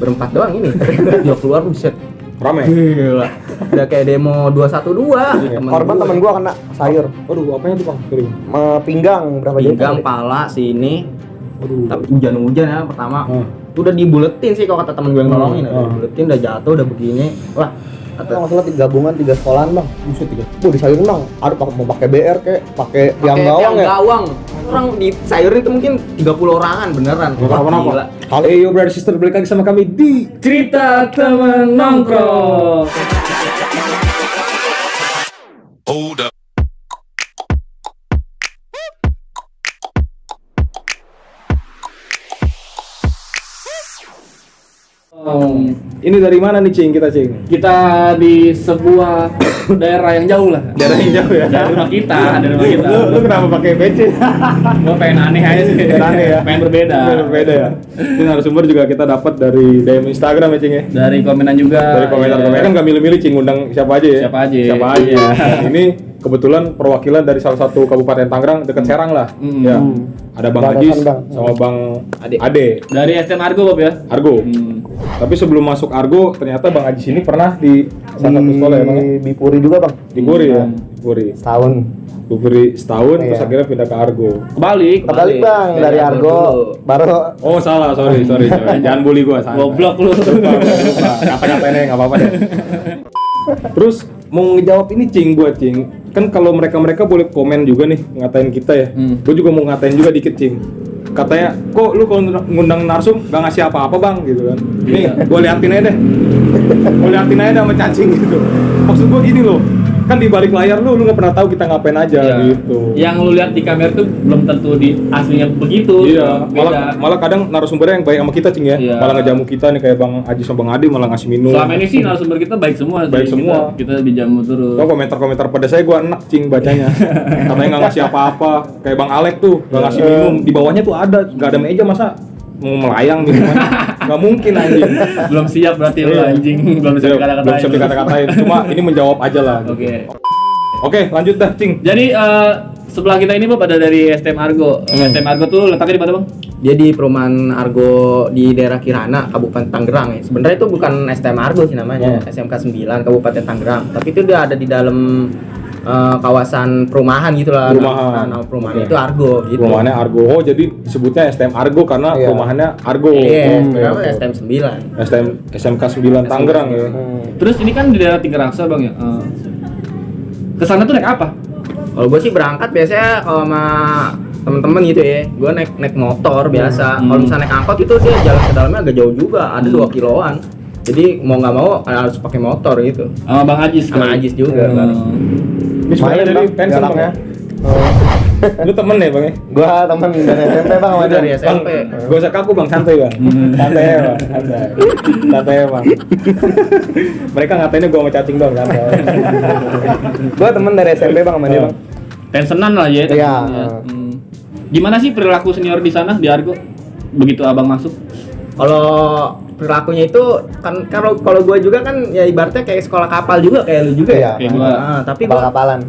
berempat doang ini. Dia keluar buset. Rame. Gila. Udah kayak demo 212. Korban temen gua kena sayur. Waduh, apanya tuh Bang? Sorry. Pinggang berapa jam? Pinggang, pala, sini. Waduh. Tapi hujan-hujan ya pertama. Udah dibuletin sih kalau kata temen gue yang nolongin. Dibuletin udah jatuh udah begini. Wah, Atau masalah 3 gabungan 3 sekolahan bang. Buset 3. Disayurin bang. Ada mau pakai BR kek, pakai tiang gawang ya. Gawang. Orang di sayurin itu mungkin 30 orangan beneran. Kenapa? Hey yo brother sister, balik lagi sama kami di Cerita Temen Nongkrong. Hold up. Ini dari mana nih Cing kita Cing? Kita di sebuah daerah yang jauh lah. Daerah yang jauh ya? Dari rumah kita, Lu kenapa pakai PC? Gua pengen aneh aja sih. Aneh ya? Pengen berbeda. Berbeda ya? Ini narasumber juga kita dapat dari DM Instagram ya Cing ya? Dari komenan juga. Dari komentar-komentar kan gak milih-milih Cing, undang siapa aja ya? Siapa aja. Iya. Dan ini kebetulan perwakilan dari salah satu kabupaten Tangerang dekat Serang lah. Ya. Ada Bang Ajis sama Bang Ade. Dari STM Argo Bob ya. Argo. Tapi sebelum masuk Argo, ternyata Bang Ajis ini pernah di salah satu sekolah ya Bang? Di Bipuri juga bang. Di Buri ya? Buri. Setahun. Buri setahun, terus akhirnya pindah ke Argo. Kebalik Bang dari Argo baru. Oh salah, sorry. Jangan bully gua, salah. goblok lu. Kata-katanya nggak apa-apa deh. Terus mau ngejawab ini Cing buat Cing. Kan kalau mereka boleh komen juga nih ngatain kita ya. Gue juga mau ngatain juga dikit Cing. Katanya, kok lu kalau ngundang narsum gak ngasih apa-apa bang gitu kan. Nih, gue liatin aja deh. Gue liatin aja sama cacing gitu. Maksud gue gini loh, kan di balik layar lu gak pernah tahu kita ngapain aja gitu. Yang lu lihat di kamera tuh belum tentu di aslinya begitu. Iya, malah kadang narasumbernya yang baik sama kita Cing ya. Iya. Malah ngejamu kita nih kayak Bang Aji sama Bang Adi malah ngasih minum. Selama ini sih narasumber kita baik semua. Baik sih. semua. Kita dijamu terus. Kok komentar-komentar pada saya gue enak Cing bacanya. Katanya nggak ngasih apa-apa. Kayak Bang Alek tuh nggak ngasih minum. Di bawahnya tuh nggak ada meja masa mau melayang gitu kan? Nggak mungkin anjing. Belum siap berarti lu anjing. Belum siap dikata-katain. Belum siap dikata-katain. Cuma ini menjawab aja lah. Oke, lanjut dah Cing. Jadi sebelah kita ini Bob ada dari STM Argo. STM Argo tuh letaknya di mana Bang? Dia di perumahan Argo di daerah Kirana, Kabupaten Tangerang ya. Sebenarnya itu bukan STM Argo sih namanya, SMK 9 Kabupaten Tangerang. Tapi itu dia ada di dalam kawasan perumahan gitu lah. Nama perumahan itu Argo gitu. Perumahannya Argo. Oh, jadi sebutnya STM Argo karena perumahannya Argo. Iya, sebenarnya STM 9. SMK 9 Tangerang ya. Terus ini kan di daerah Tinggeraksa Bang ya. Kesana tuh naik apa? Kalau gue sih berangkat biasanya kalau sama temen-temen gitu ya, gue naik motor biasa. Kalau misalnya naik angkot itu dia jalan ke dalamnya agak jauh juga, ada 2 kiloan. Jadi mau nggak mau harus pakai motor gitu. Sama Bang Ajis. Sama Ajis juga. Ini sebenarnya dari pensiun Bang ya. Lu temen ya Bang ya? Gua temen dari SMP bang sama Dari dia. SMP. Gak usah kaku Bang, santai Bang. Santai ya Bang, santai ya Bang. Mereka ngatainnya gua sama cacing doang, santai. Gua temen dari SMP bang sama dia bang. Tensenan lah ya. Iya. Gimana sih perilaku senior di sana di Argo? Begitu abang masuk? Kalau perilakunya itu kan kalau gue juga kan ya ibaratnya kayak sekolah kapal juga kayak lu juga ya. Kayak gua. Tapi gua Kapal-kapalan.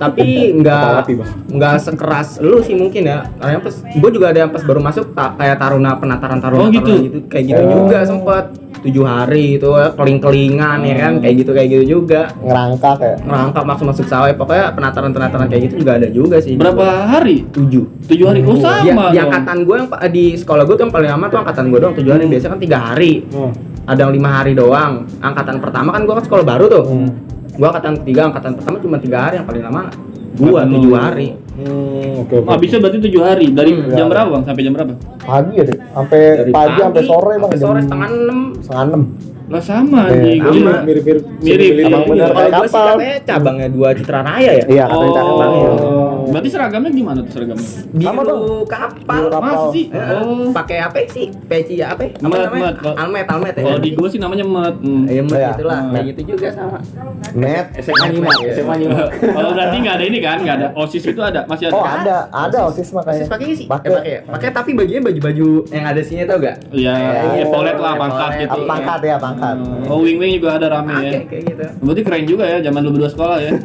tapi nggak sekeras lu sih mungkin ya. Karena pas gue juga ada yang pas baru masuk kayak penataran gitu kayak gitu juga sempat 7 hari itu keling-kelingan ya kan kayak gitu juga Ngerangkak ya. ngerangkap masuk sawah pokoknya penataran kayak gitu juga ada juga sih. Berapa hari? 7 hari. Oh sama. Di angkatan gue yang di sekolah gue tuh yang paling lama tuh angkatan gue doang 7 hari. Biasanya kan 3 hari. Ada yang 5 hari doang. Angkatan pertama kan gue kan sekolah baru tuh. Gua angkatan ketiga, angkatan pertama cuma 3 hari, yang paling lama gua 7 hari. Oke. Habisnya berarti 7 hari. Dari jam berapa Bang sampai jam berapa? Pagi ya deh. Sampai Dari pagi sampai sore bang. Sampai sore setengah 6. Setengah 6. Lah sama anjing. Sama. Mirip-mirip. Abang bener. Kalau gua sih kapal. katanya cabangnya 2 Citra Raya ya. Iya katanya cabangnya. Berarti seragamnya gimana tuh seragamnya? Sama dong. Biru kapal. Biru kapal. Masa sih? Pakai apa sih? Peci apa? Apa Met. namanya? Almet ya. Kalau di gua sih namanya Met. Iya, Iya. itulah. Kayak gitu juga sama. Net. SMA 5. Kalau berarti nggak ada ini kan? Nggak ada OSIS itu ada? Masih ada? Oh ada OSIS makanya. Pakai sih. Pakai. Pakai tapi bajunya baju yang ada sini tau gak? Iya, epaulet lah, pangkat Epaulet. gitu. Pangkat ya pangkat. Oh, wing-wing juga ada rame ya. Kayak gitu. Berarti keren juga ya zaman lu berdua sekolah ya.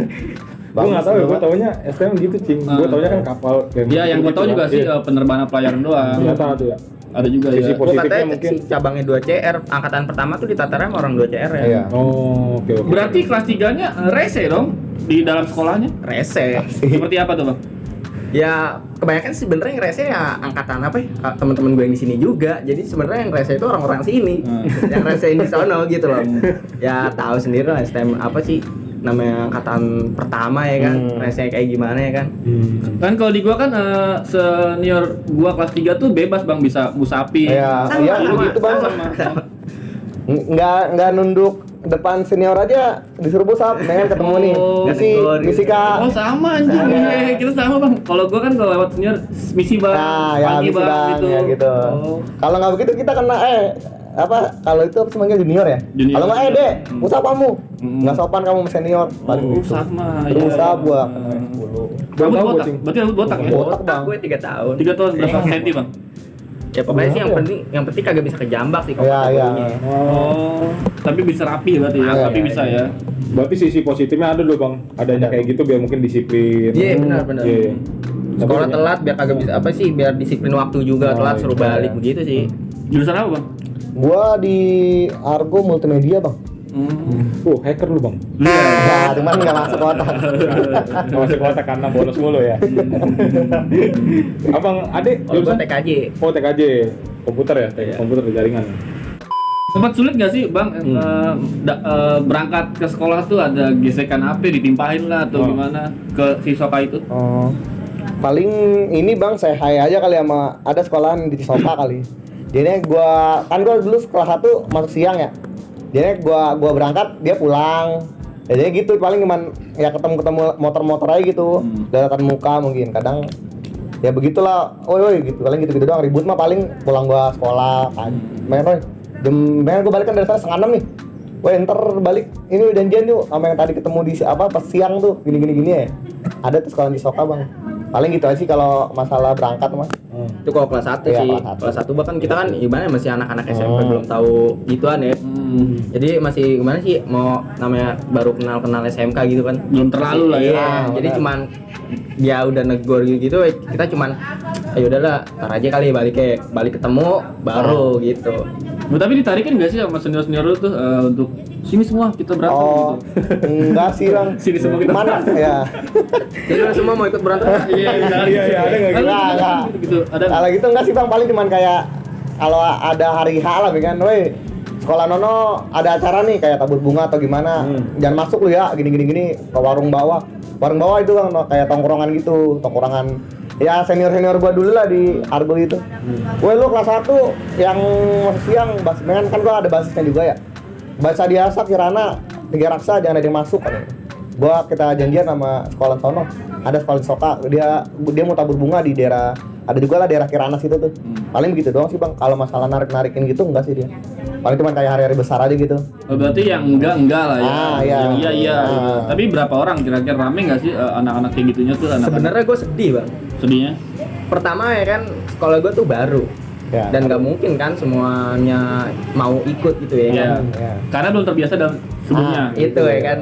Gue nggak tahu ya, gue taunya STM gitu Cing. Gue taunya kan kapal. Iya, yang gua tahu juga sih Iya. penerbangan pelayaran doang. Ternyata tuh ya. Ada juga Sisi ya. positif. Gua katanya mungkin. si cabangnya 2 CR, angkatan pertama tuh ditatarnya sama orang 2 CR ya. Iya. Oh, oke. Berarti kelas 3-nya rese dong di dalam sekolahnya. Rese. Seperti apa tuh, Bang? Ya kebanyakan sih sebenarnya yang rese ya angkatan apa ya? Teman-teman gue yang di sini juga. Jadi sebenarnya yang rese itu orang-orang sini. Yang rese di sono gitu loh. Ya tahu sendiri lah STM apa sih namanya angkatan pertama ya kan. Rese kayak gimana ya kan. Kan kalau di gua kan senior gua kelas 3 tuh bebas, Bang, bisa musapin. Iya, Sama, iya sama, gitu Bang. Sama. Nggak nunduk depan senior aja disuruh busap, dengan ketemu nih. Oh, Misi Kak. Oh, sama anjing. Iya, kita sama, Bang. Kalau gua kan kalau lewat senior misi, Bang. Nah, ya Pagi, misi Bang, ya gitu. Oh. Kalau nggak begitu kita kena kalau itu apa sih manggil junior ya? Junior. Kalau nggak Dek, usap kamu. Hmm. Nggak sopan kamu sama senior. Paling Oh, gitu. sama. Terus Iya. usap gua. Rambut Tahu, botak. Cing. Berarti rambut botak ya? Botak, Botak Bang. gue 3 tahun. 3 tahun berapa senti, Bang? Ya pokoknya sih Berapa yang penting kagak bisa kejambak sih kalau Iya, kata iya. gurunya. Oh, tapi bisa rapi berarti ya. Iya, Tapi iya, bisa iya. ya. Berarti sisi positifnya ada dong, Bang. Adanya kayak gitu biar mungkin disiplin. Iya benar. Iya. Sekolah Tapi- telat biar kagak bisa apa sih biar disiplin waktu juga Oh, telat suruh iya. balik begitu sih. Jurusan apa, Bang? Gua di Argo Multimedia Bang. Hacker lu, Bang. Nah, cuman nggak masuk kotak. Nggak masuk kotak karena bolos mulu ya. Abang, Adek, Kalau gua jurusan? TKJ. Oh, TKJ. Komputer ya? Iya. Komputer jaringan. Sempat sulit gak sih, Bang, berangkat ke sekolah tuh ada gesekan HP ditimpahin lah atau Oh. gimana ke si Soka itu? Oh. Paling ini Bang, saya hai aja kali sama ada sekolahan di Cisoka kali. Jadi gua dulu sekolah 1 masuk siang ya. Jadi gua berangkat, dia pulang. Ya, jadi gitu paling cuman ya ketemu motor-motor aja gitu. Daratan muka mungkin kadang ya begitulah. Woi gitu. Paling gitu-gitu doang, ribut mah paling pulang gua sekolah kan. Main gua balik kan dari sana 5:30 nih. Woi ntar balik, ini udah janjian yuk sama yang tadi ketemu di pas siang tuh gini ya. Ada tuh sekolah di Soka Bang. Paling gitu aja sih kalau masalah berangkat mas. Itu kalau kelas 1 Iya, sih. kelas satu. Kelas 1 bahkan kita kan gimana masih anak-anak SMP belum tahu gituan ya. Jadi masih gimana sih mau namanya baru kenal SMK gitu kan. Belum terlalu lah ya. Iya, jadi benar. cuman dia udah negor gitu kita cuman ayo udahlah, ntar aja kali balik ketemu baru gitu. Tapi ditarikin gak sih sama senior-senior lu tuh untuk sini semua kita berantem Oh, gitu? enggak sih Bang. Sini semua kita Mana ya? Jadi lu semua mau ikut berantem? Iya, Iya, ada nggak gitu? Nggak. gitu. Ada. Kalau gitu enggak sih Bang, paling cuman kayak kalau ada hari H lah kan, woi sekolah Nono ada acara nih kayak tabur bunga atau gimana, jangan masuk lu ya gini ke warung bawah itu Bang, kayak tongkrongan gitu, tongkrongan ya senior gua dulu lah di Argo itu. Woi lu kelas 1 yang siang kan gua ada basisnya juga ya, bahasa biasa Kirana 3 raksa jangan ada yang masuk kan. Kita janjian sama sekolah sono, ada sekolah di Soka, dia mau tabur bunga di daerah, ada juga lah daerah Kirana situ tuh. Paling begitu doang sih Bang, kalau masalah narikin gitu enggak sih dia, paling cuma kayak hari-hari besar aja gitu. Oh, berarti yang enggak lah ya. Ah, iya. Yang iya. Ah. Tapi berapa orang kira-kira rame nggak sih anak-anak kayak gitunya tuh anak-anak? Sebenarnya gue sedih bang. Sedihnya? Pertama ya kan sekolah gue tuh baru. Ya. Dan nggak mungkin kan semuanya mau ikut gitu ya Iya. kan. Ya. Karena belum terbiasa dalam sebelumnya. Itu ya kan.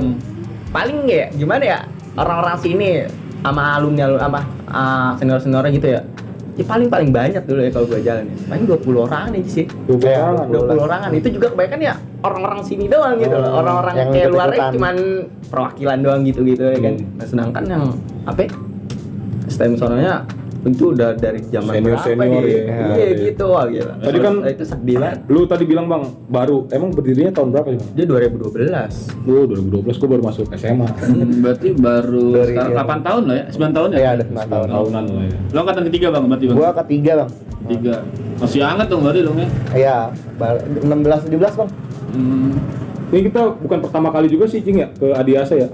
Paling ya gimana ya orang-orang sini sama alumni sama senior-seniornya gitu ya. Ya paling banyak dulu ya kalau gue jalan ya. Paling 20 orangan aja sih. 20 orangan. Itu juga kebanyakan ya orang-orang sini doang gitu loh. Orang-orang yang kayak luarnya ikut-ikutan. cuman perwakilan doang gitu-gitu ya kan. Nah, sedangkan yang apa ya? STM sononya itu udah dari zaman Senior-senior berapa ya. Iya Iya. gitu wah gila. Tadi kan itu sedih banget. Lu tadi bilang Bang, baru. Emang berdirinya tahun berapa sih Bang? Dia 2012. 2012 gua baru masuk SMA. Berarti baru Dari- sekarang 8 tahun lah ya? 9 tahun ya? Iya ada 9 tahun. Tahunan lah ya. Lo angkatan ketiga Bang berarti Bang? Gua ketiga Bang. 3. Masih hangat dong berarti dong ya? Iya, 16-17 Bang. Ini kita bukan pertama kali juga sih Cing ya ke Adiasa ya.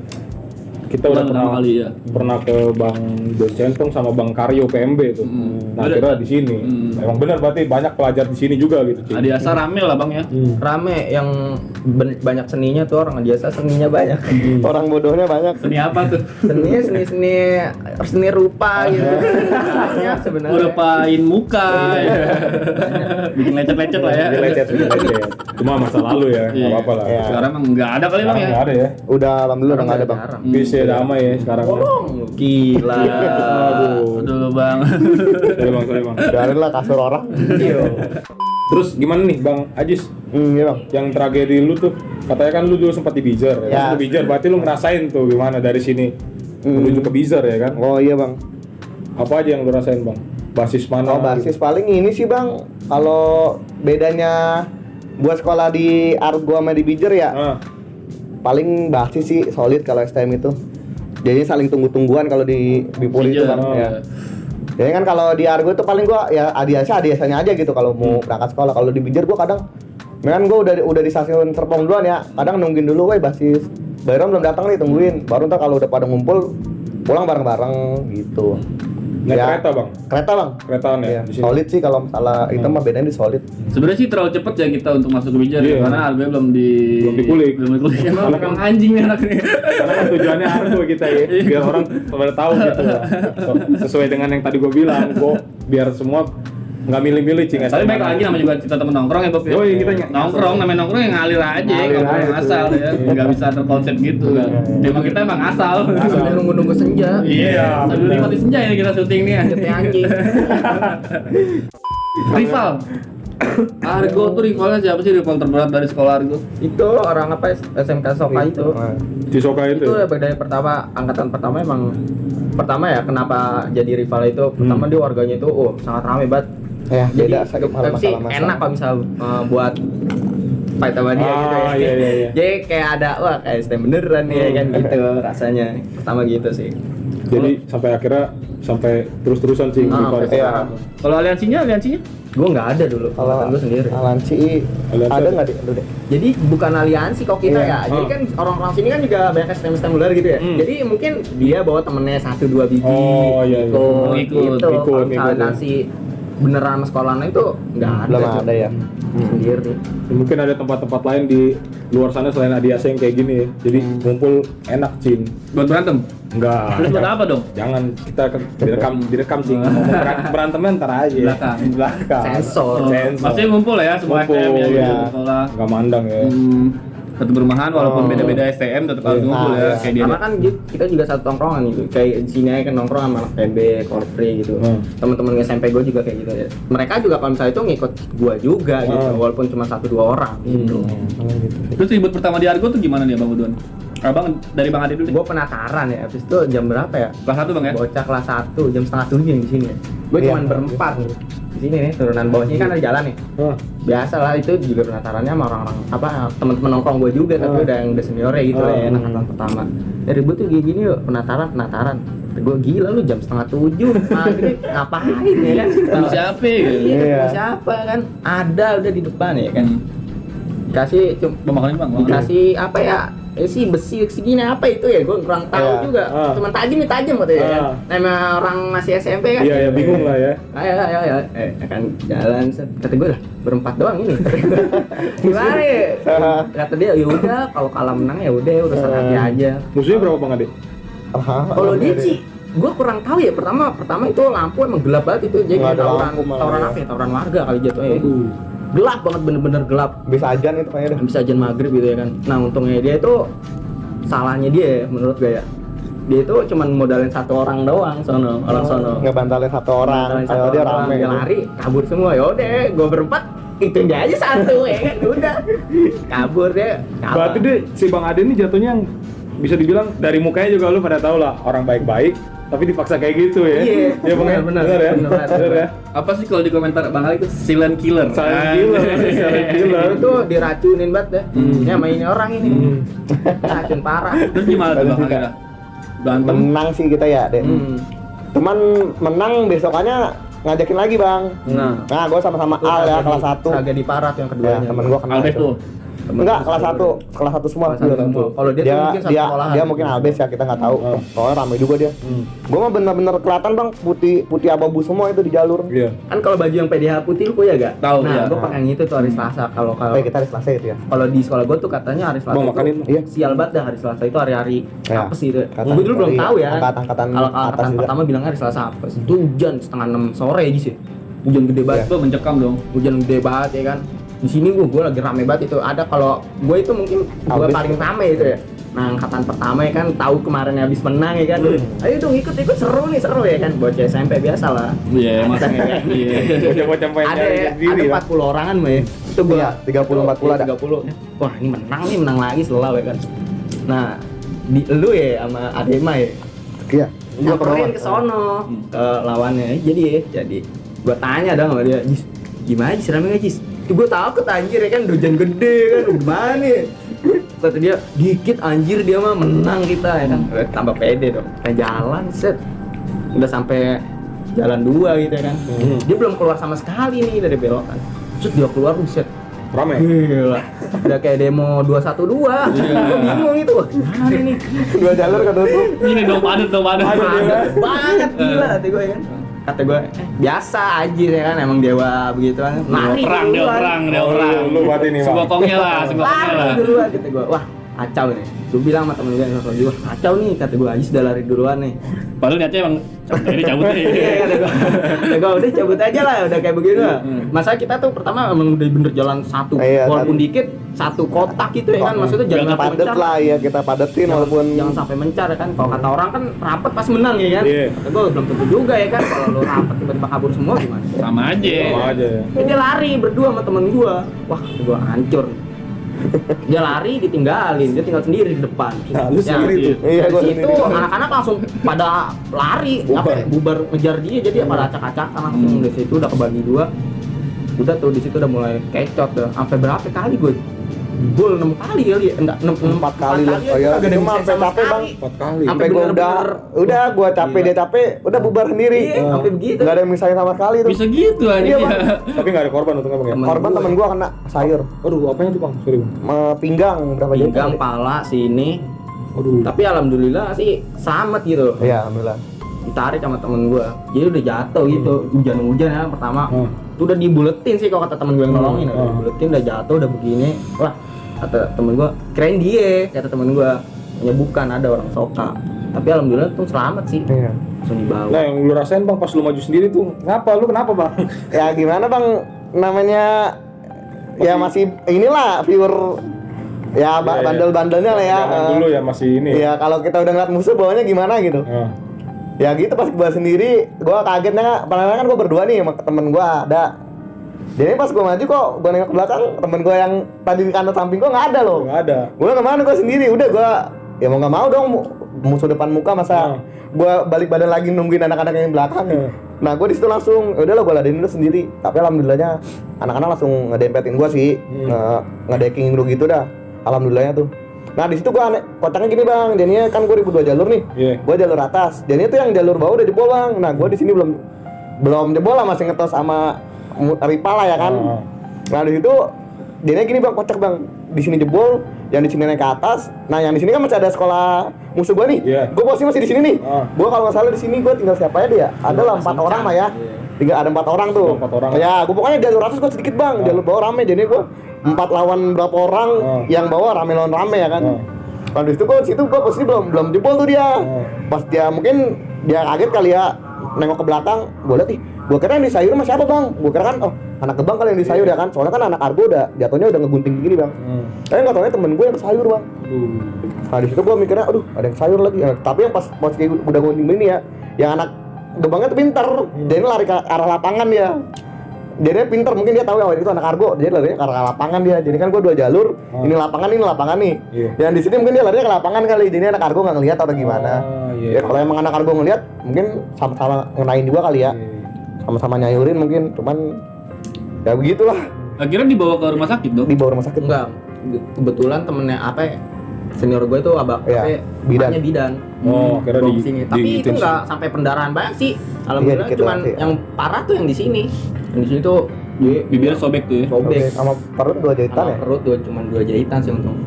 Kita udah Pertama kali, ya. pernah ke Bang Docentong sama Bang Karyo PMB tuh. Nah, Ada- kira di sini. Emang benar berarti banyak pelajar di sini juga gitu, Cing. Adiasa rame lah Bang ya? Rame yang banyak seninya tuh orang biasa seninya banyak. Orang bodohnya banyak. Seni apa tuh? seni rupa gitu. Banyak sebenarnya. Ngurupain muka ya. Bikin lecet-lecet lah ya. Lecet. Cuma masa lalu ya, Iya. nggak apa-apa lah. Iya. Sekarang emang nggak ada kali Bang ya? Nggak ada ya. Udah alhamdulillah udah enggak ada Bang. Jarang. Bisa Masih ada Amai ya sekarang. Gila. Aduh. Dulu bang. Sorry bang. Biarin lah kasur orang. Terus gimana nih Bang Ajis? Iya bang. Yang tragedi lu tuh, katanya kan lu dulu sempat di Bijar ya. Ya. Di Bijar, berarti lu ngerasain tuh gimana dari sini menuju ke Bijar ya kan? Oh iya bang. Apa aja yang lu rasain Bang? Basis mana? Oh basis paling ini sih bang. Kalau bedanya buat sekolah di Argo sama di Bijar ya, paling basis sih solid kalau STM itu. Jadi saling tunggu-tungguan kalau di Bipuri itu Bijar, bang. oh, Ya. Jadi kan kalau di Argo itu paling gua ya adiasanya aja gitu kalau mau berangkat sekolah. Kalau di Bijar gua kadang kan gua udah di stasiun Serpong duluan ya. Kadang nungguin dulu, woi basis Bayron belum datang nih, tungguin. Baru ntar kalau udah pada ngumpul pulang bareng-bareng gitu. Naik kereta Bang? Kereta bang. Keretaan ya? Iya. Di sini? Solid sih kalau masalah itu mah bedanya di solid. Sebenarnya sih terlalu cepet ya kita untuk masuk ke Bijar Iya. karena harganya belum dikulik. Belum dikulik. Karena Emang anjing nih anak nih. Karena kan tujuannya Argo kita ya, biar orang pada tahu gitu lah. Sesuai dengan yang tadi gua bilang, biar semua nggak milih-milih cing. Tapi baik lagi namanya juga kita temen nongkrong ya Bob ya. Yoi, kita nongkrong, namanya nongkrong yang ngalir aja, Ngalir nongkrong yang aja asal tuh. ya, nggak bisa terkonsep gitu kan. Emang kita emang asal. Sambil nunggu-nunggu senja. Iya, sambil nikmati senja ini kita syuting nih. Kayak anjing. Rival. Argo tuh rivalnya siapa sih, rival terberat dari sekolah Argo? Itu orang apa SMK Soka itu. Cisoka itu. Itu ya bedanya pertama, angkatan pertama emang pertama ya kenapa jadi rival itu. Pertama dia warganya itu sangat ramai banget. Ya, Jadi beda sakit sih enak kalau misal buat fight sama dia gitu ya. Iya. Jadi kayak ada kayak STM beneran ya kan gitu rasanya. Pertama gitu sih. Jadi sampai terus-terusan sih rival. Iya. Kalau aliansinya? Gue nggak ada dulu, Kalau angkatan gue sendiri. Alansi Aliansi ada ada. nggak lu deh? Jadi bukan aliansi kok kita Iya. ya. Jadi kan orang-orang sini kan juga banyak STM luar gitu ya. Jadi mungkin dia bawa temennya 1-2 biji. Oh, iya, iya. Ikut. Gitu. Kalau Ikut, misalnya ya. aliansi beneran sama sekolahnya itu nggak ada. Belum Cuk. ada ya. Sendiri. Mungkin ada tempat-tempat lain di luar sana selain Adiasa yang kayak gini ya. Jadi ngumpul enak cing. Buat berantem? Enggak. Terus buat apa dong? Jangan kita direkam cing. Ngomong berantemnya ntar aja. Belakang. Belakang. Sensor. Maksudnya ngumpul ya semua Ngumpul, STM ya ya. gitu sekolah. Enggak mandang ya. Satu perumahan walaupun beda-beda STM tetap harus ngumpul ya, kayak dia. Karena kan kita juga satu tongkrongan gitu. Kayak di sini aja kan nongkrong sama anak PB, Korpri gitu. Teman-teman SMP gue juga kayak gitu ya. Mereka juga kalau misalnya itu ngikut gue juga gitu, walaupun cuma 1-2 orang gitu. Terus ribut pertama di Argo tuh gimana nih Bang Udon? Abang dari Bang Ade dulu deh. Gue penataran ya, habis itu jam berapa ya? Kelas 1 Bang ya? Bocah kelas 1, jam setengah 7 yang di sini ya. Gue Iya. cuma berempat nih. Di sini nih, turunan bawah sini kan ada jalan nih. Biasa lah itu juga penatarannya sama orang-orang teman-teman nongkrong gue juga, tapi udah yang udah seniornya gitu lah ya, angkatan pertama. Ya ribut tuh gini yuk, penataran. Gue gila lu jam setengah 7 maghrib ngapain ya kan? Sama siapa gitu? Iya, Iya. ketemu siapa kan? Ada udah di depan ya kan. Dikasih Bang makan ini Bang. dikasih apa ya? Sih besi segini apa itu ya? Gue kurang tahu Iya. juga. Cuman tajam katanya ya. Nama orang masih SMP kan. Iya, bingung lah ya. Ayo. Kan jalan set. Kata gue lah berempat doang ini. Gimana ya? Kata dia ya udah kalau kalah menang ya udah urusan hati aja. Musuhnya berapa Bang Ade? Kalau dia sih gue kurang tahu ya. Pertama itu lampu emang gelap banget itu. Jadi Nggak kayak ada tawuran lampu malah tawuran ya. apa ya? Tawuran warga kali jatuhnya. Gelap banget, bener-bener gelap. Bisa ajan itu kayaknya dah. Bisa ajan maghrib gitu ya kan. Nah untungnya dia itu salahnya dia ya, menurut gue ya. Dia itu cuman modalin satu orang doang orang sono. Ngebantalin satu orang. Modalin satu Kalau dia orang, rame. dia gitu. lari, kabur semua. Ya udah, gue berempat itu dia aja satu ya kan. Udah. Kabur dia. Berarti deh si Bang Ade ini jatuhnya yang bisa dibilang dari mukanya juga lu pada tahu lah orang baik-baik tapi dipaksa kayak gitu ya. Iya, Iya Bang ya? bener ya? bener. Bener ya? Apa sih kalau di komentar Bang Ali itu silent killer? Silent killer, silent killer. Itu diracunin banget deh. Ya sama ini orang ini. Racun parah. Terus gimana tuh Bang Ali dah? Berantem? Menang sih kita ya, Dek. Cuman menang besokannya ngajakin lagi, Bang. Nah, Nah, gue sama-sama Al ya, kelas 1. tragedi parah tuh yang Ya, keduanya. temen gue kenal Albert itu. tuh. Enggak, kelas 1 semua. Kelas satu semua. Kalau dia tuh mungkin satu dia, sekolahan. dia mungkin Albes ya, kita nggak tahu. Soalnya ramai juga dia. Gue mah bener-bener kelihatan, Bang, putih abu-abu semua itu di jalur. Iya. Kan kalau baju yang PDH putih lu punya gak? Tahu, Nah, ya. gue pakai yang itu tuh hari Selasa. Kalau Kita hari Selasa itu ya. kalau di sekolah gue tuh katanya hari Selasa Bang, itu makanin. Iya. sial banget dah hari Selasa itu hari-hari Ya. apes gitu. Angkatan- Gue dulu belum iya, tahu ya. angkatan Kalau atas angkatan juga. pertama bilangnya hari Selasa apes. Itu hujan setengah 6 sore aja sih. Hujan gede banget. Itu mencekam dong. Hujan gede banget ya kan. Di sini gue lagi rame banget itu. Ada kalau gue itu mungkin gue Albes paling tuh. rame itu ya. Nah, angkatan pertama ya kan tahu kemarin habis menang ya kan. Ayo dong ikut seru ya kan. Bocah SMP biasa lah. Iya, masanya. Iya. Bocah-bocah pengen nyari diri ada lah. 40 orangan mah. Itu gua 30 40 ada. 30. Wah, ini menang lagi selalu ya kan. Nah, di lu ya sama Adema ya. Iya. Gua Nyamperin ke sono ke lawannya. Jadi gua tanya dong sama dia, "Jis, gimana Jis? Rame enggak Jis?" Gua takut anjir ya kan, dojan gede kan, gimana nih? Kata dia, dikit anjir dia mah menang kita ya kan. Tambah pede dong. Kayak jalan set. Udah sampai jalan 2 gitu ya kan. Dia belum keluar sama sekali nih dari belokan. Terus dia keluar set. Rame. Gila. Udah kayak demo 212. Gua bingung itu. Gimana nih? Dua jalur ketutup. Ini dong padet. Padet banget gila kata gue ya kan. Kata gue biasa aja ya kan, emang dewa begitu kan. Lari Dia perang. Lu buat ini, Bang. Sebokongnya lah. Lari duluan kata gue. Wah, kacau nih. Gue bilang sama temen gue yang nonton juga, kacau nih kata gue. Ajis udah lari duluan nih. Padahal niatnya emang ini cabut nih. Iya kata gue. Udah cabut aja lah, udah kayak begini lah. Masa kita tuh pertama emang udah bener jalan satu, Iya, walaupun dikit satu kotak gitu ya kan. Maksudnya jangan sampai padet mencar. lah ya, kita padetin walaupun Jangan sampai mencar ya kan. Kalau kata orang kan rapet pas menang ya kan. Iya. Kata gue belum tentu juga ya kan. Kalau lu rapet tiba-tiba kabur semua gimana? Sama aja. Sama aja ya. Dia lari berdua sama temen gua. Wah, gua hancur. Dia lari ditinggalin, dia tinggal sendiri di depan. Nah, lu sendiri tuh. Iya, gua Dari situ sendiri. anak-anak langsung pada lari, bubar ngejar dia, jadi pada acak-acakan langsung. Di situ udah kebagi 2. Udah tuh di situ udah mulai kecot tuh. Sampai berapa kali gue? Gol 6 kali kali ya? Enggak, 4 kali lah. Oh iya, kagak ada itu bisa mah sampai sama capek, Bang. sekali. 4 kali. Sampai gua udah gua capek dia capek, udah bubar sendiri. Iya, sampai begitu. Enggak ada yang misahin sama sekali tuh. Bisa gitu aja. Iya, Bang. Tapi nggak ada korban untungnya, Bang ya. Temen Korban gua. temen gua kena sayur, Aduh, apanya tuh, Bang? Sorry, Bang. pinggang berapa jam? Pinggang, pala, sini. Aduh. Tapi alhamdulillah sih selamat gitu. Iya, alhamdulillah. Ditarik sama temen gua, jadi udah jatuh gitu, hujan ya pertama. Itu udah dibuletin sih kalau kata temen gua yang nolongin, udah dibuletin, udah jatuh, udah begini. Wah, kata temen gua, keren dia, kata temen gua. Ya bukan, ada orang soka. Tapi alhamdulillah tuh selamat sih. Iya. Langsung dibawa. Nah, yang lu rasain, Bang, pas lu maju sendiri tuh, lu kenapa, Bang? Ya gimana Bang, namanya ya masih inilah viewer ya Iya, bandel-bandelnya lah ya. Zaman dulu ya masih ini. Iya, kalau kita udah ngeliat musuh bawahnya gimana gitu. Ya gitu pas gua sendiri, gua kagetnya padahal kan gua berdua nih sama temen gua ada. Jadi pas gua maju kok gua nengok ke belakang, temen gua yang tadi di kanan samping gua nggak ada loh. Nggak ada. Gua kemana gua sendiri, udah gua ya mau nggak mau dong musuh depan muka masa gua balik badan lagi nungguin anak-anak yang di belakang. Nah gua di situ langsung, udah lah gua ladenin dulu sendiri. Tapi alhamdulillahnya anak-anak langsung ngedempetin gua sih, ngedeking dulu gitu dah. Alhamdulillahnya tuh. Nah di situ gua kocaknya gini Bang, jadinya kan gua 2 jalur nih. Gua jalur atas. Jadinya tuh yang jalur bawah udah jebol Bang. Nah gua di sini belum jebol lah, masih ngetos sama rival lah ya kan. Nah di situ jadinya gini Bang, kocak Bang. Di sini jebol, yang di sini naik ke atas. Nah yang di sini kan masih ada sekolah musuh gua nih. Gua posisi masih di sini nih. Gua kalau nggak salah di sini gua tinggal siapa ya dia? Ada lah 4 orang mah ya. Tinggal ada 4 orang tuh. 4 orang. Ya, gua pokoknya jalur atas gua sedikit Bang, jalur bawah rame. Jadi gua 4 lawan berapa orang, yang bawah rame lawan rame ya kan. Kalau di situ gua posisi belum jebol tuh dia. Pas dia mungkin dia kaget kali ya, nengok ke belakang, gua lihat ih, gua kira yang di sayur sama siapa Bang? Gua kira kan anak gebang kali yang di sayur ya kan. Soalnya kan anak argo jatuhnya udah ngegunting gini Bang. Tapi enggak tahunya temen gua yang ke sayur Bang. Nah di situ gua mikirnya aduh ada yang sayur lagi. Tapi yang pas kayak udah gunting gini ya, yang anak gebangnya tuh pinter. Dia lari ke arah lapangan ya. Dia pinter, mungkin dia tahu ya itu anak argo, dia lari ke arah lapangan dia. Jadi kan gua 2 jalur, ini lapangan nih. Yang di sini mungkin dia lari ke lapangan kali. Jadi anak argo nggak ngelihat atau gimana. Ya kalau emang anak argo ngelihat, mungkin sama-sama ngenain juga kali ya. Sama-sama nyayurin mungkin, cuman ya begitulah. Akhirnya dibawa ke rumah sakit dong? Dibawa rumah sakit. Enggak, kebetulan temennya apa ya, senior gue itu bidan. Oh, kira Bawa ke sini. Tapi itu enggak sampai pendarahan banyak sih. Alhamdulillah dikit cuman doang sih. yang parah tuh yang di sini. Yang di sini tuh Bibirnya sobek tuh ya? sobek. Sama perut 2 jahitan Sama ya. perut cuman 2 jahitan sih untung.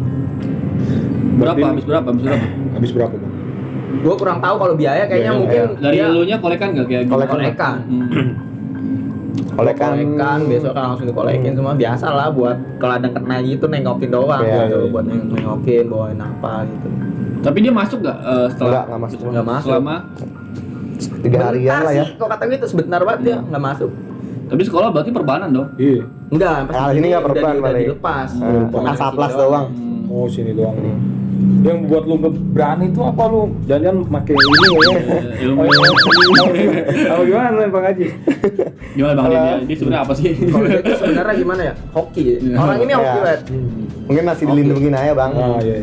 Habis berapa? Habis berapa, Bang? Gue kurang tahu kalau biaya kayaknya Biaya, mungkin Dari elunya kolekan nggak kayak gitu? kolekan. Kolekan. Besok kan langsung dikolekin semua, biasa lah buat kalau ada kena gitu nengokin doang Iya, gitu, iya. buat nengokin bawain apa gitu. Tapi dia masuk nggak setelah? Nggak masuk. Nggak masuk. Selama? 3 harian lah ya. Sih, kok kata gitu sebentar banget dia nggak masuk. Tapi sekolah berarti perbanan dong? Iya. Enggak, Kali ini nggak perban udah balik. dilepas. Asap las doang. Oh, sini doang nih. Yang buat lu berani itu apa lu? Jangan pakai ini ya. Ilmu. Apa gimana Bang Haji? Gimana Bang dia sebenarnya apa sih? Kalau itu sebenarnya gimana ya? Hoki. Orang ini hoki Iya. banget. Mungkin masih dilindungin aja bang. Ah iya.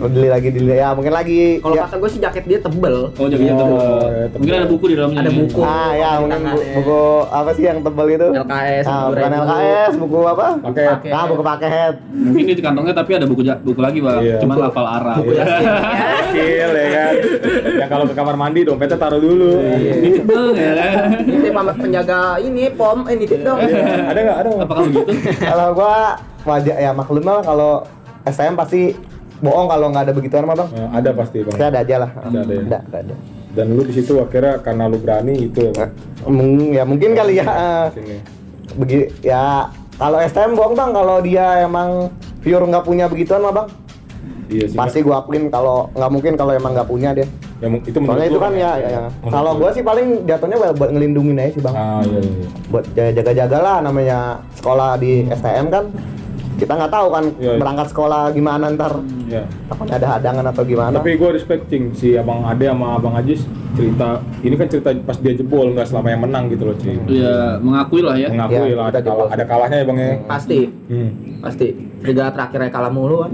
Dili ya mungkin lagi. Kalau ya. kata gue sih jaket dia tebel. Oh jaketnya tebel. tebel. Mungkin ada buku di dalamnya. Ada buku. Ya mungkin Tangannya. buku apa sih yang tebal itu? LKS, Ah, buku bukan Rebu. LKS, buku apa? Pakai Buku paket. Mungkin di kantongnya tapi ada buku lagi Bang. Iya. Cuman hafal arah. kecil ya kan. Yang kalau ke kamar mandi dompetnya taruh dulu. Tebel ya kan. Ini pamat penjaga ini pom, nitip dong. Ada nggak? Ada nggak? Apakah begitu? Kalau gua wajah ya maklum lah kalau STM pasti bohong kalau nggak ada begituan mah bang. Ada pasti Bang. Pasti ada aja lah. Ada ya? Ada. Dan lu di situ akhirnya karena lu berani itu ya, Bang. Ya mungkin kali ya. Sini. Ya kalau STM bohong bang, kalau dia emang pure nggak punya begituan mah bang. Iya sih. Pasti gua akuin kalau nggak mungkin kalau emang nggak punya dia. Ya, itu menurut Soalnya lu itu kan ya. Menurut Kalau lu. gua sih paling jatuhnya buat ngelindungin aja sih bang. Ah iya. Buat jaga-jaga lah namanya sekolah di STM kan. Kita nggak tahu kan Iya. berangkat sekolah gimana ntar. Ya. Takutnya ada hadangan atau gimana. Tapi gue respect Cing, si Abang Ade sama Abang Ajis cerita, ini kan cerita pas dia jebol, nggak selama yang menang gitu loh Cing. Ya mengakui lah ya. Mengakui Ya, lah, kita jebol. ada kalahnya ya Bang ya. Pasti. Pasti. Liga terakhirnya kalah mulu kan.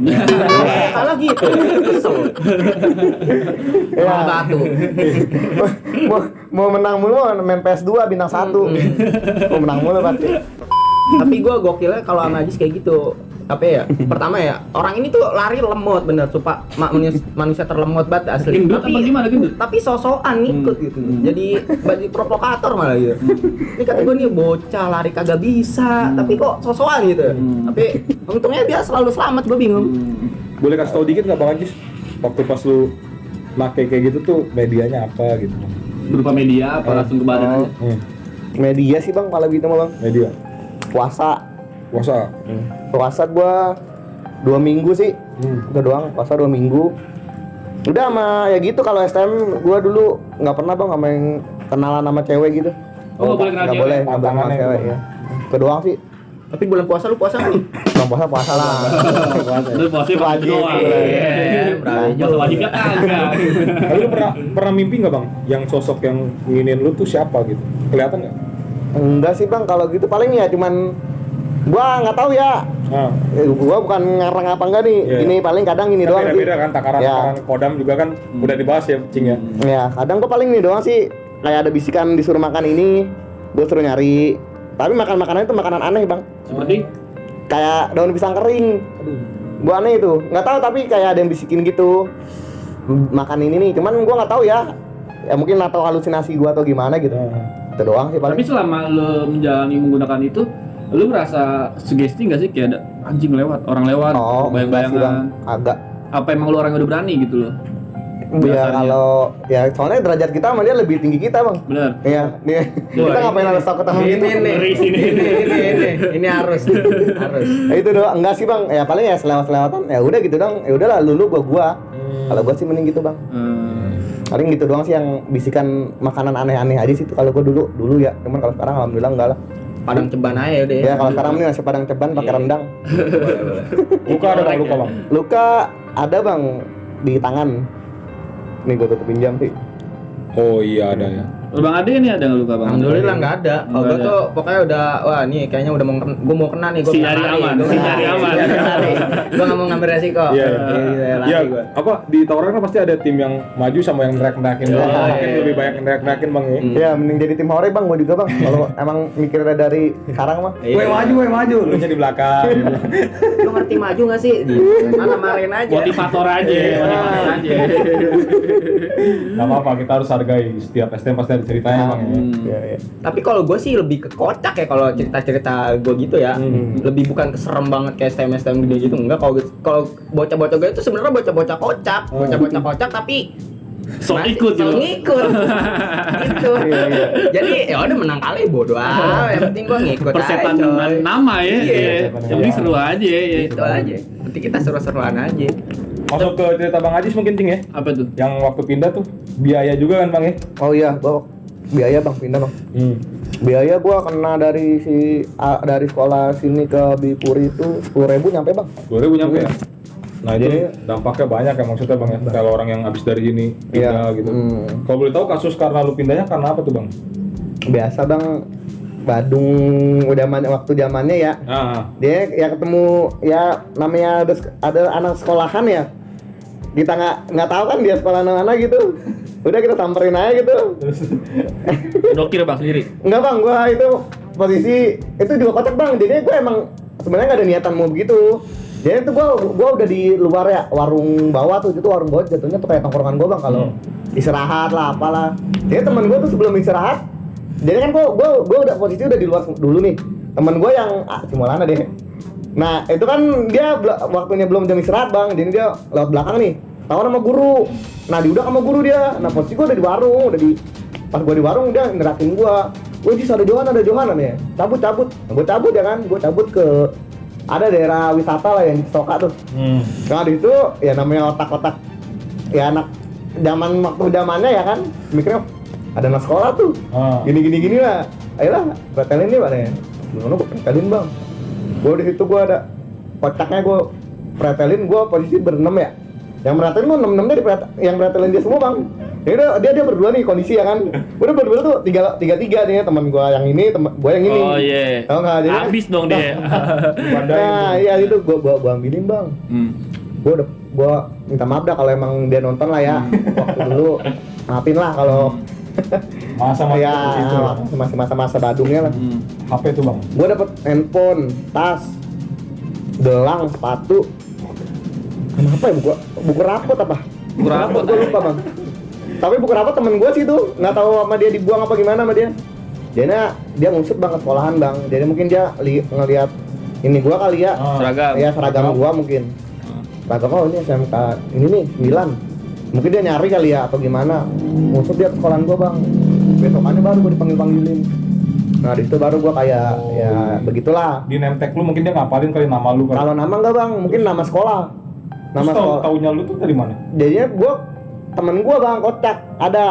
Kalah gitu. Kesel. Emang batu. mau menang mulu main PS2 bintang 1. Mau menang mulu pasti. Tapi gue gokilnya kalau sama Ajis kayak gitu. Apa ya? Pertama ya, orang ini tuh lari lemot bener, sumpah manusia terlemot banget asli. Gendut apa gimana gendut? Tapi sosokan ngikut gitu. Jadi provokator malah gitu. Ini kata gue nih bocah lari kagak bisa, tapi kok sosokan gitu. Tapi untungnya dia selalu selamat, gue bingung. Boleh kasih tau dikit nggak Bang Ajis? Waktu pas lu make kayak gitu tuh medianya apa gitu? Berupa media apa langsung ke badan aja? Media sih bang kalau gitu mah bang. Media. Puasa gua 2 minggu sih. Itu doang, puasa 2 minggu. Udah sama ya gitu kalau STM gua dulu nggak pernah bang sama yang kenalan sama cewek gitu. Oh, nggak boleh kenal cewek? Boleh kenal Pantangannya cewek gitu. ya. Itu doang sih. Tapi bulan puasa lu puasa nggak nih? Belum puasa lah. Lu puasa Wajib. doang. Berani Puasa wajibnya kagak. Tapi lu pernah mimpi nggak Bang? Yang sosok yang nginin lu tuh siapa gitu? Kelihatan nggak? Enggak sih bang, kalau gitu paling ya cuman gua nggak tahu ya. Gua bukan ngarang apa enggak nih. Iya. Ini paling kadang ini doang sih. Beda-beda kan takaran kodam juga kan udah dibahas ya Cing ya. Ya, kadang gua paling ini doang sih. Kayak ada bisikan disuruh makan ini, gua suruh nyari. Tapi makan-makanan itu makanan aneh, Bang. Seperti Kayak daun pisang kering. Gua aneh itu. Nggak tahu tapi kayak ada yang bisikin gitu. Makan ini nih, cuman gua nggak tahu ya. Ya mungkin atau halusinasi gua atau gimana gitu. Itu doang sih paling. tapi selama lu menjalani menggunakan itu, lu merasa sugesti nggak sih kayak ada anjing lewat, orang lewat, enggak sih, Bang. bayang-bayangan? Agak. Apa emang lu orang yang udah berani gitu loh? Ya Biasanya. kalau ya soalnya derajat kita sama dia lebih tinggi kita, Bang. Bener. Iya, nih. Kita ngapain harus takut sama gitu? Ngeri sini. Ini harus. Ya, itu doang. Enggak sih, Bang. Ya paling ya selewat-selewatan. Ya udah gitu dong. Ya udahlah lulu gua. Kalau gua sih mending gitu, Bang. Paling gitu doang sih yang bisikan makanan aneh-aneh aja sih itu kalau gua dulu ya. Cuman kalau sekarang alhamdulillah enggak lah. Padang ceban aja deh. Ya kalau sekarang ini nasi padang ceban pakai rendang. Luka ada Bang, luka Bang. Luka ada, Bang, di tangan. Nih gua tutupin jam sih. Oh iya ada ya. Lu Bang Ade ini ada nggak luka Bang? Alhamdulillah nggak ada. Kalau Nggak gue ada. tuh pokoknya udah, wah nih kayaknya udah gue mau kena nih. Gue Si nyari aman, si nyari aman. Gue nggak mau ngambil resiko. Iya. Lari Iya. gue. Apa di tawuran kan pasti ada tim yang maju sama yang neriak-neriakin. Iya, Mungkin iya. lebih banyak neriak-neriakin Bang ya. Ya mending jadi tim hore, Bang, gua juga, Bang. Kalau emang mikirnya dari sekarang mah. Iya. Weh maju. Lu jadi belakang. Lu ngerti maju nggak sih? Mana marin aja. Motivator aja, motivator aja. Gak apa-apa, kita harus hargai setiap STM pasti ada ceritanya Bang ya. Iya, iya. Tapi kalau gue sih lebih ke kocak ya kalau cerita-cerita gue gitu ya. Lebih bukan keserem banget kayak STM gede gitu. Enggak, kalau bocah-bocah gue itu sebenarnya bocah-bocah kocak. Bocah-bocah kocak tapi Sok masih- ikut sok gitu. ngikut. Gitu. Jadi ya udah menang kali bodo amat. Yang penting gue ngikut Persetan aja, coy. nama ya. Iya. Iya. Yang penting seru aja ya. Gitu aja. Nanti kita seru-seruan aja. Masuk ke cerita Bang Ajis mungkin Cing ya. Apa tuh? Yang waktu pindah tuh biaya juga kan Bang ya. Oh iya, gua biaya, Bang, pindah, Bang. Biaya gua kena dari dari sekolah sini ke Bipuri itu 10.000 nyampe, Bang. 2.000 nyampe ya. Nah itu Jadi- dampaknya banyak ya maksudnya bang ya. Kalau orang yang habis dari ini pindah Iya. gitu. Kalau boleh tahu kasus karena lu pindahnya karena apa tuh bang? Biasa bang, Badung udah waktu zamannya ya. Ah, Dia ya ketemu ya namanya ada anak sekolahan ya. Kita nggak tahu kan dia sekolah mana gitu. Udah kita samperin aja gitu. Dokter bang sendiri. Enggak bang, gua itu posisi itu juga kocak bang. Jadi gua emang sebenarnya nggak ada niatan mau begitu. Jadi itu gua udah di luar ya, warung bawah tuh, itu warung bawah jatuhnya tuh kayak tongkrongan gua bang kalau istirahat lah apalah. Jadi teman gua tuh sebelum istirahat, jadi kan gua udah posisi udah di luar dulu nih. Teman gua yang si Maulana deh. Nah itu kan dia waktunya belum jam istirahat bang, jadi dia lewat belakang nih. Tahu sama guru. Nah diudak sama guru dia. Nah posisi gua udah di warung, pas gua di warung dia ngerakin gua. Wah Jis ada Johan ya. Cabut. Nah, gua cabut ya kan, gua cabut ke ada daerah wisata lah yang di Soka tuh. Nah di situ ya namanya otak-otak ya anak zaman waktu zamannya ya kan, mikirnya ada anak sekolah tuh. Gini lah. Ayolah, pretelin nih Bang ya. Gimana gua pretelin Bang? Gua di situ gua ada kocaknya gua pretelin, gua posisi berenam ya. Yang pretelin gua 6-6-nya yang pretelin dia semua Bang. Ya udah dia berdua nih kondisi ya kan. Udah berdua tuh 3-3 nih teman gua yang ini, teman gua yang ini. Oh iya. Tahu enggak? Jadi Habis dong dia. nah, iya itu gua ambilin Bang. Gua minta maaf dah kalau emang dia nonton lah ya. Waktu dulu maafin lah kalau masa-masa ya seperti itu. masih masa-masa badungnya lah. HP tuh bang. Gua dapet handphone, tas, gelang, sepatu. Kenapa ya buku rapot apa? Buku rapot, Gua lupa Bang. Tapi buku rapot temen gua sih tuh, nggak tahu sama dia dibuang apa gimana sama dia. Dia ngusut Bang ke sekolahan Bang. Jadi mungkin dia ngelihat ini gua kali ya. Seragam. Ya seragam gua mungkin. Seragam oh ini SMK ini nih 9. Mungkin dia nyari kali ya atau gimana. Ngusut dia ke sekolahan gua Bang. Besokannya baru gua dipanggil-panggilin. Nah di situ baru gua kayak ya begitulah. Di name tag lu mungkin dia ngapalin kali nama lu kan. Kalau nama enggak Bang, mungkin nama sekolah. Nama Terus sekolah. taunya lu tuh dari mana? Jadinya temen gua Bang kocak ada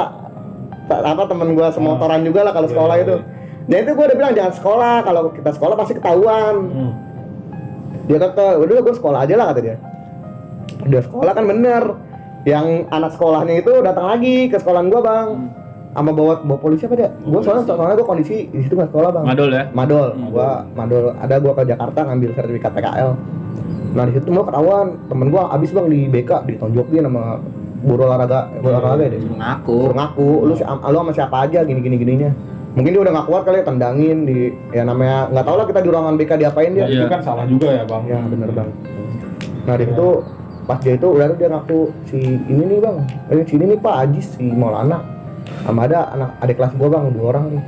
temen gua semotoran juga lah kalau sekolah itu. Dan itu gua udah bilang jangan sekolah, kalau kita sekolah pasti ketahuan. Dia kata udah gua sekolah aja lah kata dia. Dia sekolah kan bener. Yang anak sekolahnya itu datang lagi ke sekolahan gua Bang. Sama bawa polisi apa dia? Gua soalnya gua kondisi di situ nggak sekolah Bang. Madol ya? Madol. Gua ke Jakarta ngambil sertifikat PKL. Nah di situ mau ketahuan temen gua abis Bang di BK ditonjokin sama guru olahraga deh. Ngaku lu sama siapa aja gininya. Mungkin dia udah nggak kuat kali ya tendangin di ya namanya nggak tahu lah kita di ruangan BK diapain dia. Ya, itu kan salah juga ya bang. Ya bener Bang. Nah di situ pas dia itu udah dia ngaku si ini nih Bang. Sini nih Pak Ajis si Maulana. Sama ada adik kelas gua Bang 2 orang nih.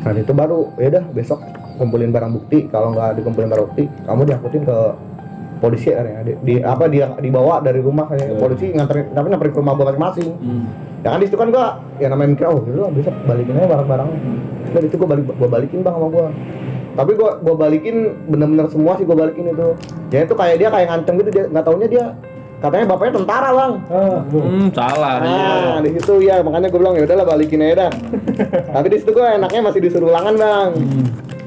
Nah itu baru ya udah besok kumpulin barang bukti, kalau nggak dikumpulin barang bukti kamu diangkutin ke polisi ya dia dibawa dari rumah kayak polisi nganterin ke rumah gua masing-masing. Ya kan di situ kan gua ya namanya mikir gitu besok balikin aja barang-barangnya. Nah itu gua balikin Bang sama gua. Tapi gua balikin bener-bener semua sih gua balikin itu. Ya itu kayak dia kayak ngancem gitu, dia enggak taunya dia katanya bapaknya tentara Bang. Salah dia. Nah, di situ ya makanya gua bilang ya udahlah balikin aja dah. Tapi di situ gua enaknya masih disuruh ulangan Bang.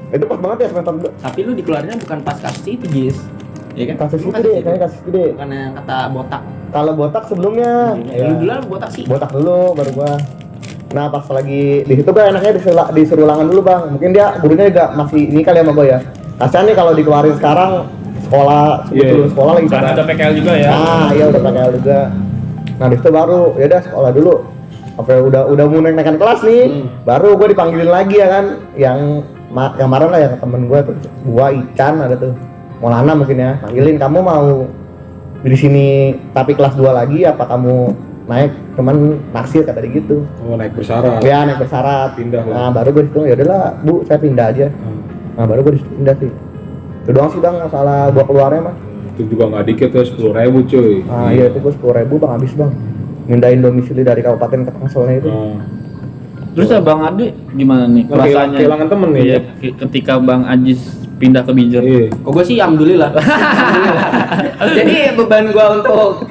Itu pas banget ya semester. Tapi lu dikeluarinnya bukan pas kasus itu, Jis. Iya kan? Kasus itu deh, kayaknya kasus gede. Bukan yang kata botak. Kalau botak sebelumnya. Lu dulu botak sih. Botak dulu baru gua. Nah, pas lagi di situ gua enaknya disuruh ulangan dulu, Bang. Mungkin dia gurunya juga masih ini kali sama gua ya. Kasihan nih kalau dikeluarin sekarang sekolah, sekolah lagi Karena ada PKL juga ya. Nah, iya udah PKL juga. Nah, di situ baru ya udah sekolah dulu. Apa udah mau naikkan kelas nih, baru gua dipanggilin lagi ya kan. Yang kemarin lah yang temen gua tuh, gua Ican ada tuh. Maulana mungkin ya, panggilin kamu mau di sini tapi kelas 2 lagi apa kamu naik cuman naksir kata dia gitu. Oh, naik bersyarat. Ya naik bersyarat. Pindah lah. Nah baru gue hitung ya udahlah Bu saya pindah aja. Nah baru gue pindah sih. Itu doang sih Bang masalah gua keluarnya mah. Itu juga nggak dikit ya 10.000 cuy. Nah iya itu gue 10.000 Bang habis Bang. Mindahin domisili dari kabupaten ke Tangsel itu. Terus Bang Ade gimana nih perasaannya? Kehilangan temen nih. Iya, ketika Bang Ajis pindah ke Bijer? Iya. Kok gue sih alhamdulillah. Jadi beban gue untuk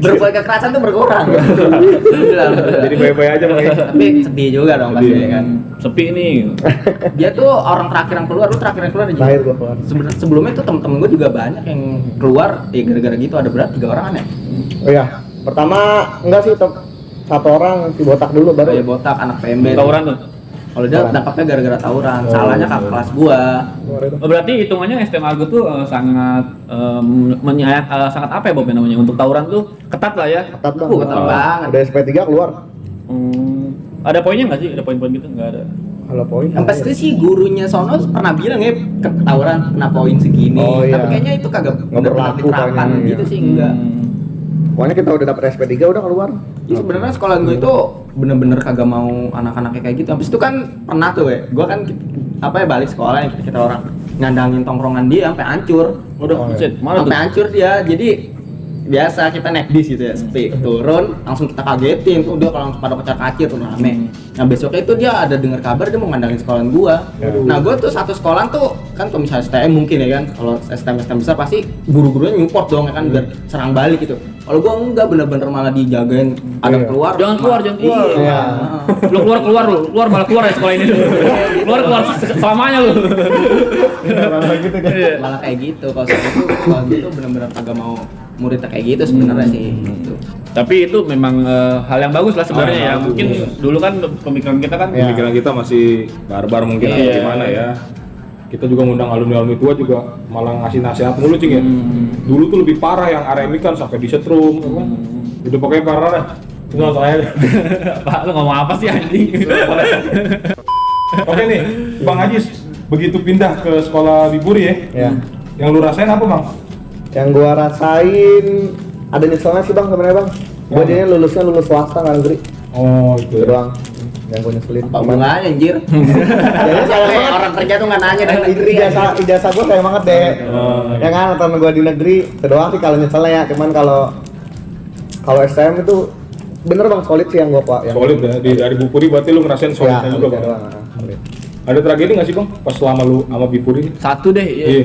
berbuat kekerasan tuh berkurang. Alhamdulillah. Jadi baik-baik aja Bang. Tapi sedih juga dong pasti Sedih. kan. Sepi nih. Dia tuh orang terakhir yang keluar, lu terakhir yang keluar aja. Terakhir gua keluar. Sebelumnya tuh temen-temen gue juga banyak yang keluar, ya gara-gara gitu ada berat 3 orang kan ya. Oh iya, pertama enggak sih satu orang si botak dulu baru. Ya botak anak PMB. Tawuran tuh. Kalau dia tangkapnya gara-gara tawuran, salahnya kakak kelas gua. Oh, berarti hitungannya STM Argo tuh sangat sangat apa ya Bob namanya? Untuk tawuran tuh ketat lah ya. Ketat bang. Ketat banget. Udah SP3 keluar. Ada poinnya nggak sih? Ada poin-poin gitu? Nggak ada. Kalau poin. Yang pasti sih gurunya sono pernah bilang ya ketawuran kena poin segini. Oh, iya. Tapi kayaknya itu kagak Nggak benar-benar berlaku diterapkan kayaknya, gitu iya. sih enggak. Pokoknya kita udah dapet SP3 udah keluar. Ya sebenarnya sekolah gue itu bener-bener kagak mau anak-anaknya kayak gitu. Habis itu kan pernah tuh ya, gue kan apa ya balik sekolah yang kita orang ngandangin tongkrongan dia sampai hancur. Udah, buset, mana tuh? Sampai hancur dia. Jadi biasa kita naik bis gitu ya, sepi turun langsung kita kagetin tuh dia kalau langsung pada kocar kacir tuh rame. Nah besoknya itu dia ada dengar kabar dia mau ngandangin sekolahan gua. Nah gua tuh satu sekolahan tuh kan kalau misalnya STM mungkin ya kan, kalau STM besar pasti guru-gurunya nyupport dong ya kan biar serang balik gitu. Kalau gua enggak bener-bener malah dijagain ada keluar. Jangan keluar. Iya. Lu keluar malah keluar ya sekolah ini lu. Keluar selamanya lu. Malah kayak gitu kalau sekolah itu bener-bener kagak mau muridnya kayak gitu sebenarnya sih gitu. Tapi itu memang hal yang bagus lah sebenarnya ya. bagus. Mungkin dulu kan pemikiran kita kan Iya. Pemikiran kita masih barbar mungkin atau Iya. gimana ya. Kita juga ngundang alumni-alumni tua juga malah ngasih nasihat mulu Cing ya. Dulu tuh lebih parah yang RMI kan sampai disetrum kan. Itu pokoknya parah lah. Tinggal saya. Pak, lu ngomong apa sih anjing? Oke nih, Bang Ajis, begitu pindah ke sekolah Biburi ya. Ya. Yang lu rasain apa Bang? Yang gua rasain ada nyeselnya sih bang sebenarnya bang. Gua jadinya lulusnya lulus swasta nggak negeri. Oh itu Itu ya. doang. Yang gua nyeselin. Apa hubungannya anjir? Jadi sayang banget. Orang kerja tuh nggak nanya dari negeri ya. Ijazah gua sayang banget deh. Ya kan temen gua di negeri. Itu doang sih kalau nyeselnya ya. Cuman kalau STM itu bener bang solid sih yang gua pak. Yang Solid ya, dari Bupuri berarti lu ngerasain Ya, solidnya juga itu Bang? doang. Solid. Ada tragedi nggak sih Bang pas selama lu sama Bipuri? Satu deh. Iya.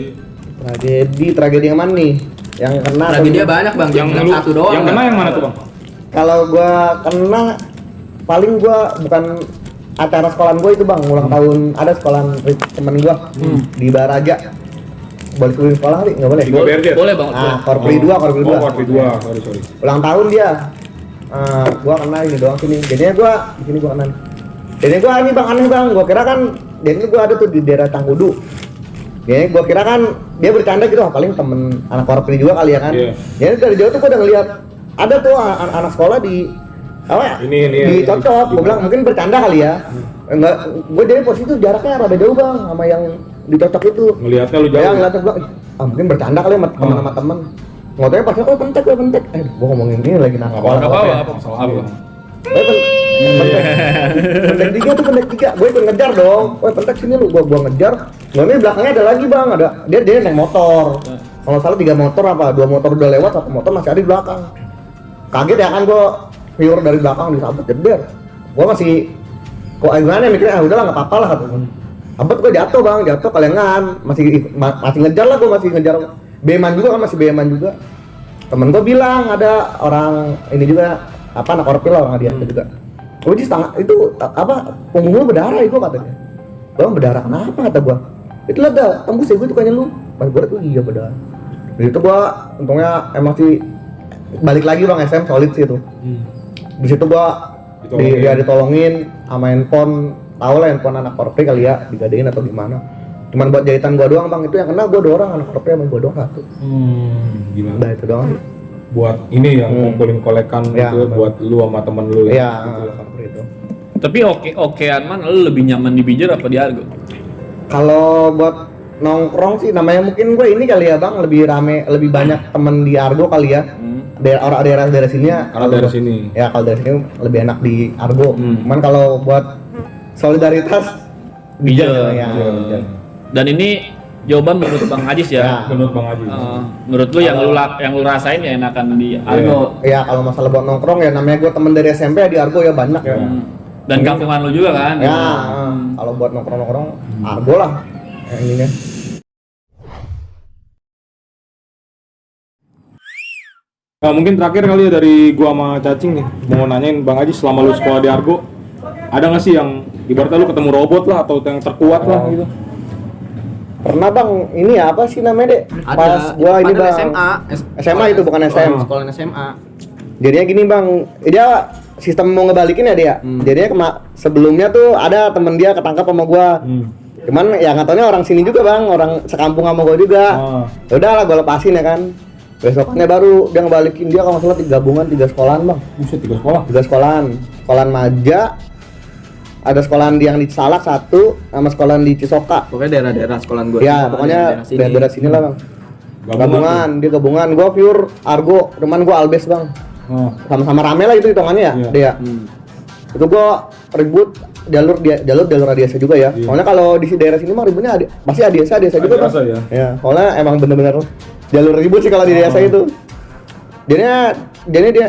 Tragedi yang mana nih? Yang kena Lagi dia banyak bang, Yang yang lu satu doang. yang kena yang mana tuh Bang? Kalau gua kena paling gua bukan acara sekolahan gua itu bang, ulang tahun ada sekolahan temen gua di Baraja. Boleh keliling sekolah kali? Nggak boleh? Di BRJ? Boleh banget. Ah, Korpri 2, Korpri 2. Oh, Korpri 2. Sorry. Ulang tahun dia. Gua kena ini doang sini. Jadinya gua di sini gua kena. Jadinya gua ini bang aneh bang. Gua kira kan jadi gua ada tuh di daerah Tangkudu. Jadi gua kira kan dia bercanda gitu, paling temen anak Korpri juga kali ya kan. Iya. Jadi dari jauh tuh gua udah ngeliat ada tuh anak sekolah di apa ya? Ini, Dicocok. Gua bilang mungkin bercanda kali ya. Enggak, gua jadi posisi tuh jaraknya rada jauh bang sama yang dicocok itu. Ngelihatnya lu Ya jauh. ngeliatnya bilang, mungkin bercanda kali sama teman sama teman. Ngotanya pasnya kok pentek. Gua ngomongin ini lagi nak Nggak sekolah. apa-apa. Apa masalah apa? Pendek tiga, gue ikut ngejar dong. Woi pentek sini lu, gua ngejar. Ini belakangnya ada lagi bang, ada dia naik motor. Kalau salah 3 motor apa, 2 motor udah lewat, 1 motor masih ada di belakang. Kaget ya kan gua pure dari belakang disabet jeder. Gua masih kok gimana ya mikirnya, udahlah nggak apa-apa lah kata gua. Abet gua jatuh bang, jatuh kalengan, masih ngejar lah gua masih ngejar. Beman juga kan masih beman juga. Temen gua bilang ada orang ini juga apa anak korpil lah orang dia juga. Oh di setengah itu apa punggungnya berdarah itu katanya. Bang berdarah kenapa kata gua? Itu lah dah tembus ya gua tukangnya lu. Pas gua tuh iya berdarah. Dari itu gua untungnya emang sih balik lagi bang SM solid sih itu. Di situ gua dia ditolongin sama handphone, tahu lah handphone anak korpri kali ya digadein atau gimana. Cuman buat jahitan gua doang bang, itu yang kena gua 2 orang anak korpri sama gua doang 1. Gila. Udah itu doang. Buat ini yang ngumpulin kolekan Ya, gitu buat lu sama temen lu Iya, ya. korpri itu. Tapi okean man lu lebih nyaman di Bijer apa di Argo? Kalau buat nongkrong sih namanya mungkin gue ini kali ya bang, lebih rame, lebih banyak temen di Argo kali ya. Daerah sini ya. Karena dari sini. Ya kalau dari sini lebih enak di Argo. Cuman kalau buat solidaritas Bijer. ya. Bijer. Dan ini jawaban menurut Bang Ajis ya. Ya. Menurut Bang Haji. Menurut lu yang lu rasain ya enakan di Argo. Ya kalau masalah buat nongkrong ya namanya gue temen dari SMP di Argo ya banyak ya. Dan kampungan lu juga kan? Ya kalau buat nongkrong Argo lah. Yang ininya. Nah, mungkin terakhir kali ya dari gua sama Cacing nih, mau nanyain Bang Haji selama lu sekolah di Argo, ada nggak sih yang ibaratnya lu ketemu robot lah atau yang terkuat lah gitu? Pernah bang, ini apa sih namanya dek? Ada. Pas gua ini Padahal bang SMA. SMA itu bukan SM. Sekolah SMA. Jadinya gini bang, dia sistem mau ngebalikin ya dia. Jadinya sebelumnya tuh ada temen dia ketangkap sama gua. Cuman ya nggak taunya orang sini juga bang, orang sekampung sama gua juga. Ya udah lah, gua lepasin ya kan. Besokannya baru dia ngebalikin, dia kalau nggak salah 3 gabungan 3 sekolahan bang. Buset, 3 sekolah. 3 sekolahan, sekolahan Maja, ada sekolahan yang di Salak 1, sama sekolahan di Cisoka. Pokoknya daerah-daerah sekolahan gue. Ya pokoknya daerah sini lah bang. Gabungan, dia gabungan, gua pure Argo, cuman gua Albes bang. Sama-sama rame lah itu hitungannya ya, dia. Itu gua ribut jalur Adiasa juga ya. Soalnya kalau di daerah sini mah ributnya pasti Adiasa juga bang. Adiasa, ya. Ya, soalnya emang bener-bener jalur ribut sih kalau di desa itu. Jadinya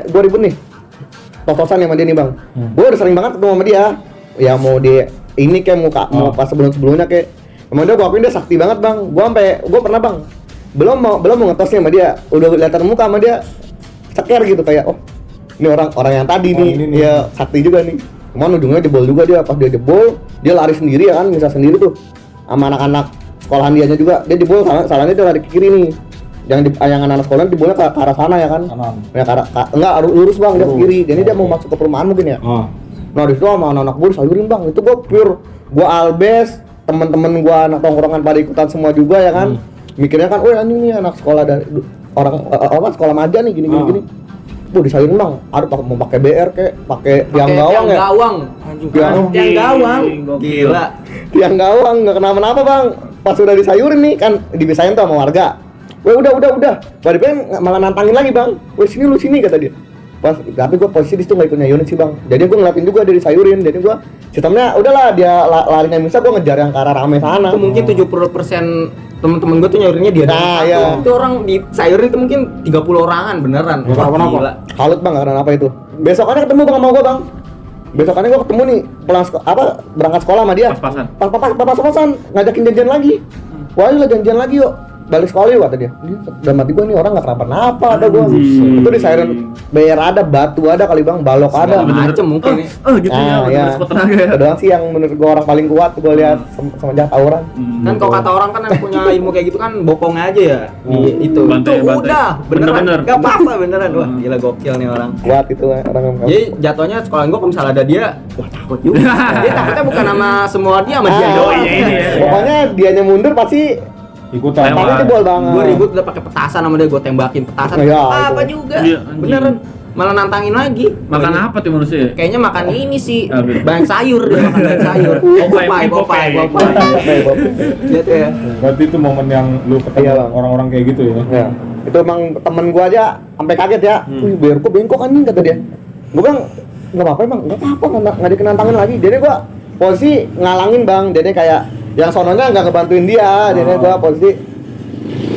gua ribut nih. Tos-tosan sama dia nih bang. Gua udah sering banget ketemu sama dia. Ya mau di ini kayak mau pas sebelumnya kayak emang dia gua akuin dia sakti banget bang. Gua pernah bang belum mau ngetosnya sama dia, udah kelihatan muka sama dia ceker gitu kayak oh ini orang yang tadi nih, ya sakti juga nih. Cuman ujungnya jebol juga dia, pas dia jebol dia lari sendiri ya kan, bisa sendiri tuh sama anak-anak sekolahan dianya juga, dia jebol salahnya dia lari ke kiri nih, yang anak sekolahan jebolnya ke arah sana ya kan, ya enggak lurus bang, dia ke kiri, jadi dia mau masuk ke perumahan mungkin ya. Nah di situ sama anak-anak gue disayurin bang, itu gue pure, gue Albes, teman-teman gue anak tongkrongan pada ikutan semua juga ya kan, mikirnya kan, oh anjing nih anak sekolah dari orang sekolah Maja nih gini. Disayurin bang, aduh mau pakai BR kayak pakai tiang gawang ya. Tiang gawang. Gila. Tiang gawang nggak kenapa-napa bang. Pas udah disayurin nih kan dibisain tuh sama warga. Weh udah. Baru pengen malah nantangin lagi bang. Weh sini lu sini kata dia. Pas tapi gue posisi di situ nggak ikut nyayurin sih bang. Jadi gue ngeliatin juga dia disayurin. Jadi gue sistemnya udahlah dia larinya bisa gue ngejar yang ke arah rame sana. Itu mungkin 70% temen-temen gue tuh nyayurinnya dia. Nah, ya. Itu orang di sayurin itu mungkin 30 orangan beneran. Kenapa? Kalut bang karena apa itu? Besokannya ketemu bang sama gue bang. Besokannya gue ketemu nih pulang berangkat sekolah sama dia. Pas-pasan ngajakin janjian lagi. Wah lah janjian lagi yuk. Balik sekolah yuk kata dia. Udah mati gue nih orang nggak kenapa-napa ada gue. Itu di sayurin bayar ada, batu ada kali bang, balok ada. Macem mungkin nih. Gitu ya. Itu doang sih yang menurut gue orang paling kuat gue lihat semenjak tawuran. Kan kalau kata orang kan yang punya ilmu kayak gitu kan bokongnya aja ya. Itu Bantai. udah beneran. Gak apa-apa beneran. Wah Hmm. gila gokil nih orang. Kuat itu orang yang Jadi jatuhnya sekolah gue kalau misalnya ada dia, wah takut juga. Dia takutnya bukan sama semua dia, sama dia doang. Pokoknya dianya mundur pasti Ikutan. tampaknya jebol banget. Gue ribut udah pakai petasan sama dia, gue tembakin petasan. Ya, Apa itu. juga? Iya, anjing. Beneran. Malah nantangin lagi. Makan apa tuh manusia? Kayaknya makan ini sih. Apa? Banyak sayur dia makan banyak sayur. Popeye. Lihat ya. Berarti itu momen yang lu ketemu Iya, Bang. orang-orang kayak gitu ya. Ya. Itu emang temen gua aja sampai kaget ya. Wih, biar kok bengkok anjing kata dia. Gua bilang enggak apa-apa emang, enggak apa-apa enggak dikenantangin lagi. Jadi gua posisi ngalangin Bang. Jadi kayak yang sononya enggak ngebantuin dia. Jadi gua posisi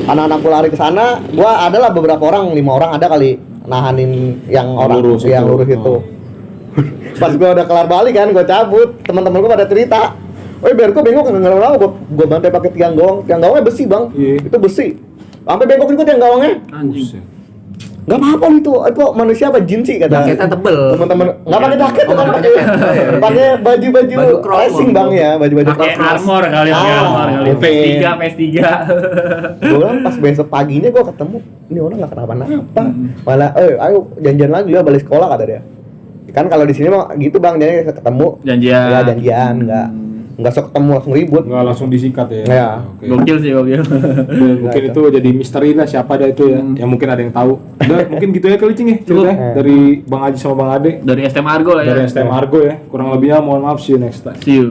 anak-anak gua lari ke sana, gua adalah beberapa orang, 5 orang ada kali nahanin yang orang Lurus yang itu. lurus itu. Pas gua udah kelar balik kan, gua cabut, teman-teman gua pada cerita. Woi, biar gua bengkok enggak lama gua bantai pakai tiang gawang. Tiang gawangnya besi, Bang. Iya. Itu besi. Sampai bengkok juga tiang gawangnya. Anjing. Enggak apa-apa itu manusia apa jin sih kata. Jaketnya tebel. Teman-teman enggak pakai jaket, Oh, kan pakai pakai jaket. pakai baju-baju Baju crop racing, Bang ya, baju-baju Pakai crop. armor kali, oke. PS3. Gua bilang pas besok paginya gua ketemu, ini orang enggak kenapa-napa. Malah, ayo janjian lagi ya balik sekolah kata dia. Kan kalau di sini mah gitu Bang, jadi ketemu Janjian. Ya janjian, enggak sok ketemu langsung ribut. Nggak langsung disikat ya. Ya. Oke. Gokil sih, gokil. Mungkin itu jadi misteri lah siapa ada itu ya. Yang mungkin ada yang tahu. Udah mungkin gitu ya kali Cing ya ceritanya dari Bang Haji sama Bang Ade Dari STM Argo lah ya. dari STM Argo ya. Kurang lebihnya mohon maaf, see you next time. See you.